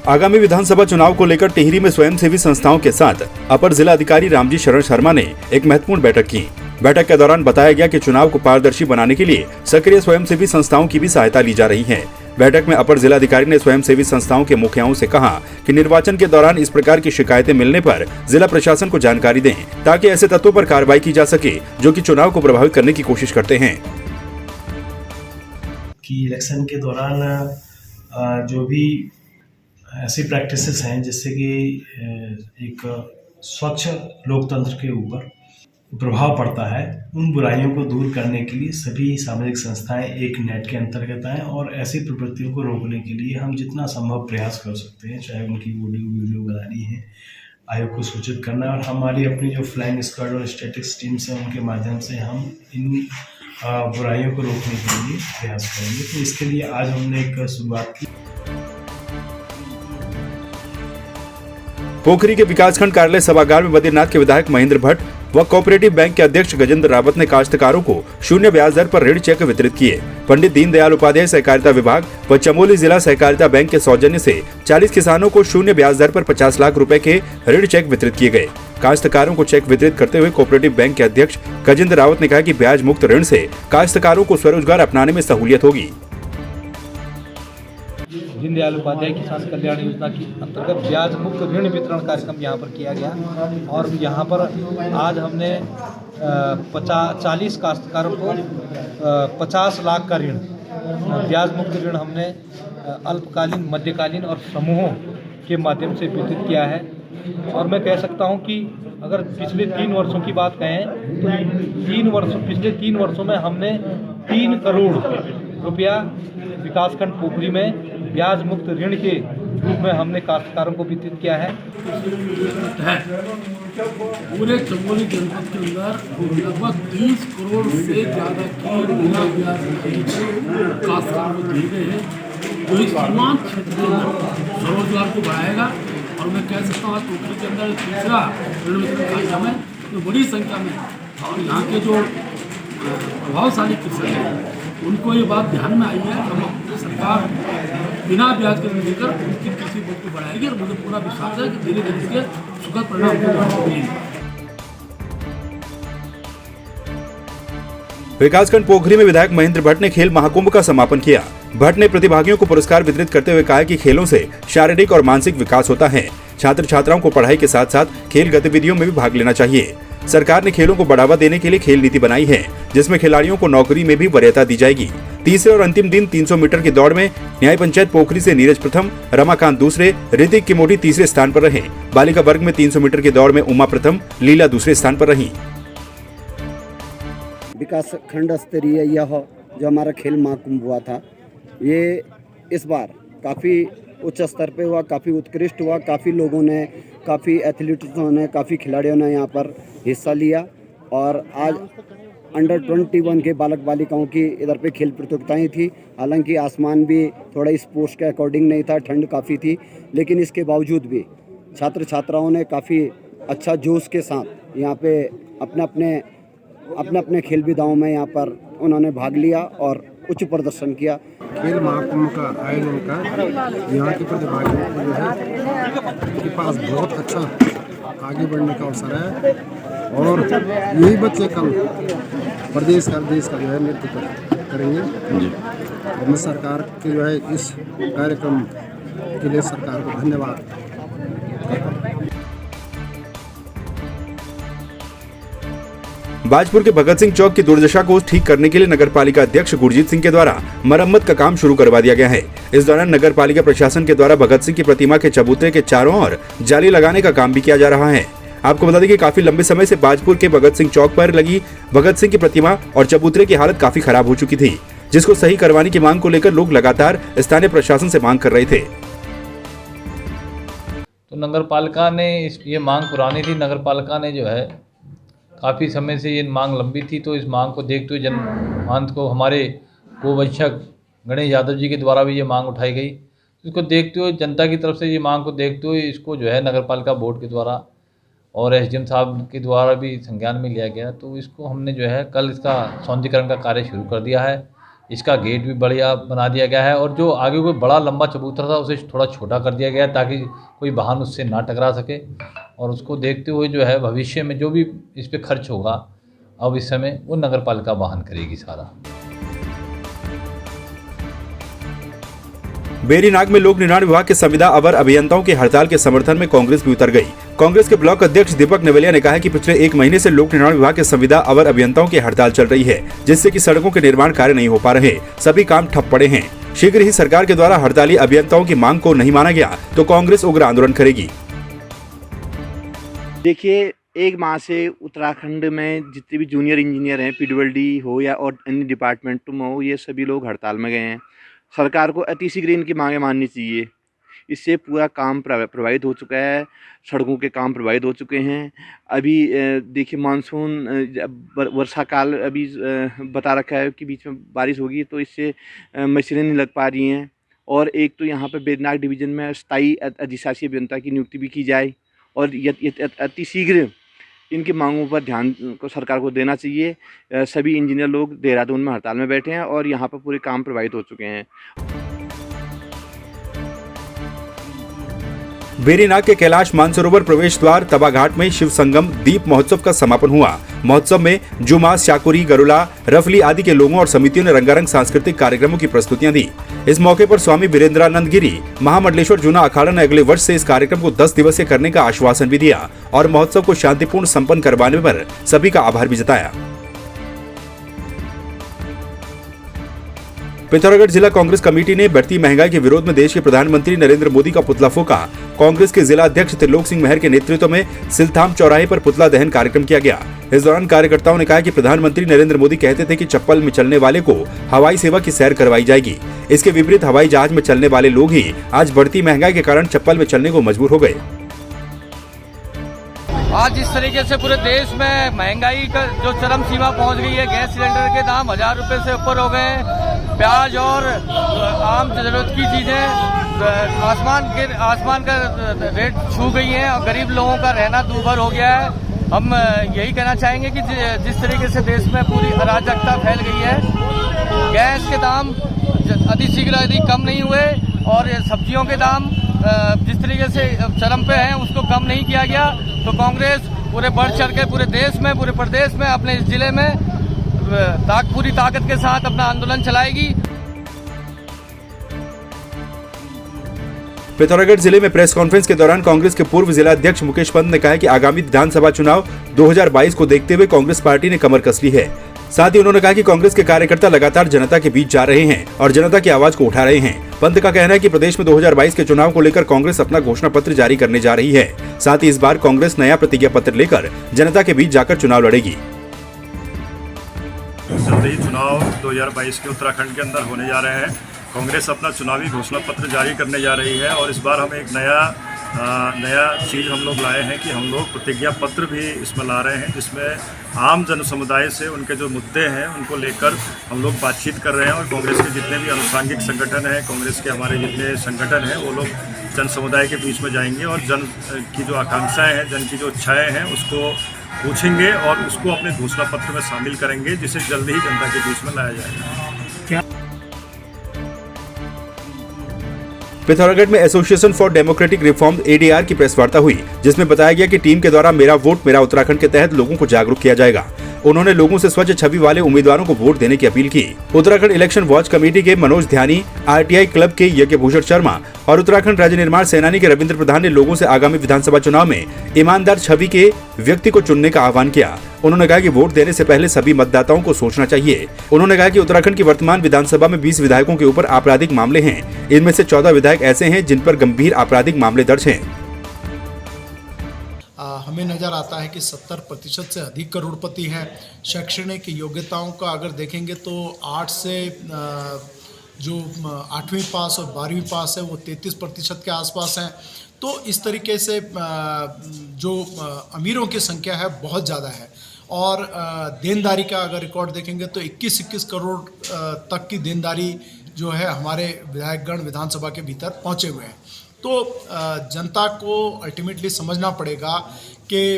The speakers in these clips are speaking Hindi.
आगामी विधानसभा चुनाव को लेकर टिहरी में स्वयंसेवी संस्थाओं के साथ अपर जिला अधिकारी रामजी शरण शर्मा ने एक महत्वपूर्ण बैठक की। बैठक के दौरान बताया गया कि चुनाव को पारदर्शी बनाने के लिए सक्रिय स्वयंसेवी संस्थाओं की भी सहायता ली जा रही है। बैठक में अपर जिला अधिकारी ने स्वयंसेवी संस्थाओं के मुखियाओं से कहा कि निर्वाचन के दौरान इस प्रकार की शिकायतें मिलने पर जिला प्रशासन को जानकारी दें, ताकि ऐसे तत्वों पर कार्रवाई की जा सके जो कि चुनाव को प्रभावित करने की कोशिश करते हैं। कि इलेक्शन के दौरान जो भी ऐसी प्रैक्टिसेस हैं जिससे कि एक स्वच्छ लोकतंत्र के ऊपर प्रभाव पड़ता है, उन बुराइयों को दूर करने के लिए सभी सामाजिक संस्थाएं एक नेट के अंतर्गत आएँ और ऐसी प्रवृत्तियों को रोकने के लिए हम जितना संभव प्रयास कर सकते हैं, चाहे उनकी वीडियो बनानी है, आयोग को सूचित करना, और हमारी अपनी जो फ्लाइंग स्क्वाड और स्टैटिक्स टीम्स हैं उनके माध्यम से हम इन बुराइयों को रोकने के लिए प्रयास करेंगे। तो इसके लिए आज हमने एक शुरुआत की। पोखरी के विकासखंड कार्यालय सभागार में बद्रीनाथ के विधायक महेंद्र भट्ट व कोऑपरेटिव बैंक के अध्यक्ष गजेंद्र रावत ने काश्तकारों को शून्य ब्याज दर पर ऋण चेक वितरित किए। पंडित दीनदयाल उपाध्याय सहकारिता विभाग व चमोली जिला सहकारिता बैंक के सौजन्य से 40 किसानों को शून्य ब्याज दर पर 50 लाख रुपए के ऋण चेक वितरित किए गए। काश्तकारों को चेक वितरित करते हुए कोऑपरेटिव बैंक के अध्यक्ष गजेंद्र रावत ने कहा कि ब्याज मुक्त ऋण से काश्तकारों को स्वरोजगार अपनाने में सहूलियत होगी। दीनदयाल उपाध्याय किसान कल्याण योजना की अंतर्गत ब्याज मुक्त ऋण वितरण कार्यक्रम यहाँ पर किया गया और यहाँ पर आज हमने 40 काश्तकारों को 50 लाख का ऋण ब्याज मुक्त ऋण हमने अल्पकालीन, मध्यकालीन और समूहों के माध्यम से वितरित किया है। और मैं कह सकता हूँ कि अगर पिछले 3 वर्षों की बात कहें तो पिछले 3 वर्षों में हमने 3 करोड़ रुपया विकासखंड पोखरी में ब्याज मुक्त ऋण के रूप में हमने काश्तकारों को वितरित किया है। पूरे चमोली जनपद के अंदर लगभग 30 करोड़ से ज़्यादा की बिना ब्याज काश्तकारों को दिए गए हैं, जो इस सीमांत क्षेत्र के अंदर स्वरोजगार को बढ़ाएगा। और मैं कह सकता हूँ पोखरी के अंदर तीसरा ऋण वितरण कार्यक्रम है, तो बड़ी संख्या में और यहाँ के जो प्रभावशाली कृषक हैं उनको ये बात ध्यान में आई है। हम सरकार बिना ब्याज के ऋण देकर उनकी कृषि बोर्ड को बढ़ाएगी और मुझे पूरा विश्वास है कि धीरे धीरे इसके सुखद परिणाम मिलेंगे। विकासखंड पोखरी में विधायक महेंद्र भट्ट ने खेल महाकुंभ का समापन किया। भट्ट ने प्रतिभागियों को पुरस्कार वितरित करते हुए कहा कि खेलों से शारीरिक और मानसिक विकास होता है। छात्र छात्राओं को पढ़ाई के साथ साथ खेल गतिविधियों में भी भाग लेना चाहिए। सरकार ने खेलों को बढ़ावा देने के लिए खेल नीति बनाई है, जिसमें खिलाड़ियों को नौकरी में भी वरीयता दी जाएगी। तीसरे और अंतिम दिन 300 मीटर की दौड़ में न्याय पंचायत पोखरी से नीरज प्रथम, रमाकांत दूसरे, ऋतिक किमोटी तीसरे स्थान पर रहे। बालिका वर्ग में 300 मीटर की दौड़ में उमा प्रथम, लीला दूसरे स्थान पर रही। विकास खंड स्तरीय यह जो हमारा खेल महाकुंभ हुआ था, ये इस बार काफ़ी उच्च स्तर पे हुआ, काफ़ी उत्कृष्ट हुआ। काफ़ी लोगों ने, काफ़ी एथलीट्सों ने, काफ़ी खिलाड़ियों ने यहाँ पर हिस्सा लिया। और आज अंडर 21 के बालक बालिकाओं की इधर पे खेल प्रतियोगिताएं थी। हालांकि आसमान भी थोड़ा स्पोर्ट्स के अकॉर्डिंग नहीं था, ठंड काफ़ी थी, लेकिन इसके बावजूद भी छात्र छात्राओं ने काफ़ी अच्छा जोश के साथ यहाँ पे अपने अपने खेल विधाओं में यहाँ पर उन्होंने भाग लिया और उच्च प्रदर्शन किया। खेल महाकुंभ का आयोजन कर यहाँ के प्रतिभागियों को जो है के पास बहुत अच्छा आगे बढ़ने का अवसर है और यही बच्चे कल प्रदेश का देश का जो है नेतृत्व करेंगे। और मैं सरकार के जो है इस कार्यक्रम के लिए सरकार को धन्यवाद करता हूँ। बाजपुर के भगत सिंह चौक की दुर्दशा को ठीक करने के लिए नगर पालिका अध्यक्ष गुरजीत सिंह के द्वारा मरम्मत का काम शुरू करवा दिया गया है। इस दौरान नगर पालिका प्रशासन के द्वारा भगत सिंह की प्रतिमा के चबूतरे के चारों ओर जाली लगाने का काम भी किया जा रहा है। आपको बता दें कि काफी लंबे समय से बाजपुर के भगत सिंह चौक पर लगी भगत सिंह की प्रतिमा और चबूतरे की हालत काफी खराब हो चुकी थी, जिसको सही करवाने की मांग को लेकर लोग लगातार स्थानीय प्रशासन से मांग कर रहे थे। तो नगर पालिका ने ये मांग पुरानी थी, नगर पालिका ने जो है काफ़ी समय से ये मांग लंबी थी, तो इस मांग को देखते हुए जनमानस को हमारे गोवंशक गणेश यादव जी के द्वारा भी ये मांग उठाई गई। इसको देखते हुए जनता की तरफ से ये मांग को देखते हुए इसको जो है नगर पालिका बोर्ड के द्वारा और एसडीएम साहब के द्वारा भी संज्ञान में लिया गया। तो इसको हमने जो है कल इसका सौंदर्यीकरण का कार्य शुरू कर दिया है। इसका गेट भी बढ़िया बना दिया गया है और जो आगे कोई बड़ा लंबा चबूतरा था उसे थोड़ा छोटा कर दिया गया है ताकि कोई वाहन उससे ना टकरा सके। और उसको देखते हुए जो है भविष्य में जो भी इस पे खर्च होगा अब इस समय वो नगर पालिका वहन करेगी सारा। बेरीनाग में लोक निर्माण विभाग के संविदा अवर अभियंताओं की हड़ताल के समर्थन में कांग्रेस भी उतर गई। कांग्रेस के ब्लॉक अध्यक्ष दीपक नेवलिया ने कहा है कि पिछले 1 महीने से लोक निर्माण विभाग के संविदा अवर अभियंताओं की हड़ताल चल रही है, जिससे कि सड़कों के निर्माण कार्य नहीं हो पा रहे, सभी काम ठप पड़े हैं। शीघ्र ही सरकार के द्वारा हड़ताली अभियंताओं की मांग को नहीं माना गया तो कांग्रेस उग्र आंदोलन करेगी। देखिए, 1 माह से उत्तराखंड में जितने भी जूनियर इंजीनियर हैं, PWD हो या और अन्य डिपार्टमेंटों में हो, ये सभी लोग हड़ताल में गए हैं। सरकार को अतिशीघ्र इनकी मांगें माननी चाहिए। इससे पूरा काम प्रभावित हो चुका है, सड़कों के काम प्रभावित हो चुके हैं। अभी देखिए मानसून वर्षा काल अभी बता रखा है कि बीच में बारिश होगी, तो इससे मशीनें नहीं लग पा रही हैं। और एक तो यहाँ पर बेरीनाग डिवीज़न में स्थायी अधिशासी अभियंता की नियुक्ति भी की जाए और अतिशीघ्र इनकी मांगों पर ध्यान को सरकार को देना चाहिए। सभी इंजीनियर लोग देहरादून में हड़ताल में बैठे हैं और यहाँ पर पूरे काम प्रभावित हो चुके हैं। बेरीनाग के कैलाश मानसरोवर प्रवेश द्वार तबाघाट में शिव संगम दीप महोत्सव का समापन हुआ। महोत्सव में जुमा, शाकुरी, गरुला, रफली आदि के लोगों और समितियों ने रंगारंग सांस्कृतिक कार्यक्रमों की प्रस्तुतियां दी। इस मौके पर स्वामी वीरेंद्रानंद गिरी महामंडलेश्वर जूना अखाड़ा ने अगले वर्ष से इस कार्यक्रम को 10 दिवसीय करने का आश्वासन भी दिया और महोत्सव को शांतिपूर्ण संपन्न करवाने पर सभी का आभार भी जताया। पिथौरागढ़ जिला कांग्रेस कमेटी ने बढ़ती महंगाई के विरोध में देश के प्रधानमंत्री नरेंद्र मोदी का पुतला फूंका। कांग्रेस के जिला अध्यक्ष त्रिलोक सिंह महर के नेतृत्व में सिलथाम चौराहे पर पुतला दहन कार्यक्रम किया गया। इस दौरान कार्यकर्ताओं ने कहा कि प्रधानमंत्री नरेंद्र मोदी कहते थे कि चप्पल में चलने वाले को हवाई सेवा की सैर करवाई जाएगी। इसके विपरीत हवाई जहाज में चलने वाले लोग ही आज बढ़ती महंगाई के कारण चप्पल में चलने को मजबूर हो गए। आज जिस तरीके से पूरे देश में महंगाई का जो चरम सीमा पहुंच गई है, गैस सिलेंडर के दाम 1000 रुपए से ऊपर हो गए हैं, प्याज और आम जरूरत की चीजें आसमान का रेट छू गई हैं और गरीब लोगों का रहना दूभर हो गया है। हम यही कहना चाहेंगे कि जिस तरीके से देश में पूरी अराजकता फैल गई है, गैस के दाम अतिशीघ्र यदि कम नहीं हुए और सब्जियों के दाम जिस तरीके से चरम पे हैं उसको कम नहीं किया गया, तो कांग्रेस पूरे बढ़ चढ़ के पूरे देश में, पूरे प्रदेश में, अपने इस जिले में पूरी ताकत के साथ अपना आंदोलन चलाएगी। पिथौरागढ़ जिले में प्रेस कॉन्फ्रेंस के दौरान कांग्रेस के पूर्व जिला अध्यक्ष मुकेश पंत ने कहा है कि आगामी विधानसभा चुनाव 2022 को देखते हुए कांग्रेस पार्टी ने कमर कस ली है। साथ ही उन्होंने कहा कि कांग्रेस के कार्यकर्ता लगातार जनता के बीच जा रहे हैं और जनता की आवाज को उठा रहे हैं। पंत का कहना है कि प्रदेश में 2022 के चुनाव को लेकर कांग्रेस अपना घोषणा पत्र जारी करने जा रही है। साथ ही इस बार कांग्रेस नया प्रतिज्ञा पत्र लेकर जनता के बीच जाकर चुनाव लड़ेगी। जल्द ही चुनाव 2022 के उत्तराखंड के अंदर होने जा रहे हैं। कांग्रेस अपना चुनावी घोषणा पत्र जारी करने जा रही है और इस बार हम एक नया चीज़ हम लोग लाए हैं कि हम लोग प्रतिज्ञा पत्र भी इसमें ला रहे हैं, जिसमें आम जन समुदाय से उनके जो मुद्दे हैं उनको लेकर हम लोग बातचीत कर रहे हैं। और कांग्रेस के जितने भी अनुषांगिक संगठन हैं, कांग्रेस के हमारे जितने संगठन हैं, वो लोग जन समुदाय के बीच में जाएंगे और जन की जो आकांक्षाएँ हैं, जन की जो इच्छाएँ हैं उसको पूछेंगे और उसको अपने घोषणा पत्र में शामिल करेंगे, जिसे जल्द ही जनता के बीच में लाया जाएगा। पिथौरागढ़ में association for democratic reform ADR की प्रेस वार्ता हुई, जिसमें बताया गया कि टीम के द्वारा मेरा वोट मेरा उत्तराखंड के तहत लोगों को जागरूक किया जाएगा। उन्होंने लोगों से स्वच्छ छवि वाले उम्मीदवारों को वोट देने की अपील की। उत्तराखंड इलेक्शन वॉच कमेटी के मनोज ध्यानी, RTI क्लब के यज्ञभूषण शर्मा और उत्तराखंड राज्य निर्माण सेनानी के रविंद्र प्रधान ने लोगों से आगामी विधानसभा चुनाव में ईमानदार छवि के व्यक्ति को चुनने का आह्वान किया। उन्होंने कहा कि वोट देने से पहले सभी मतदाताओं को सोचना चाहिए। उन्होंने कहा कि उत्तराखंड की वर्तमान विधानसभा में 20 विधायकों के ऊपर आपराधिक मामले हैं। इनमें से 14 विधायक ऐसे हैं जिन पर गंभीर आपराधिक मामले दर्ज हैं। हमें नज़र आता है कि 70% से अधिक करोड़पति हैं। शैक्षणिक योग्यताओं का अगर देखेंगे तो 8 से जो 8वीं पास और 12वीं पास है वो 33% के आसपास हैं। तो इस तरीके से जो अमीरों की संख्या है बहुत ज़्यादा है। और देनदारी का अगर रिकॉर्ड देखेंगे तो 21 करोड़ तक की देनदारी जो है हमारे विधायकगण विधानसभा के भीतर पहुँचे हुए हैं। तो जनता को अल्टीमेटली समझना पड़ेगा कि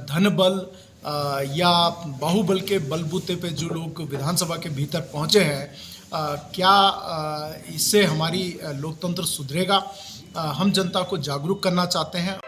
धन बल या बाहुबल के बलबूते पे जो लोग विधानसभा के भीतर पहुंचे हैं, क्या इससे हमारी लोकतंत्र सुधरेगा? हम जनता को जागरूक करना चाहते हैं।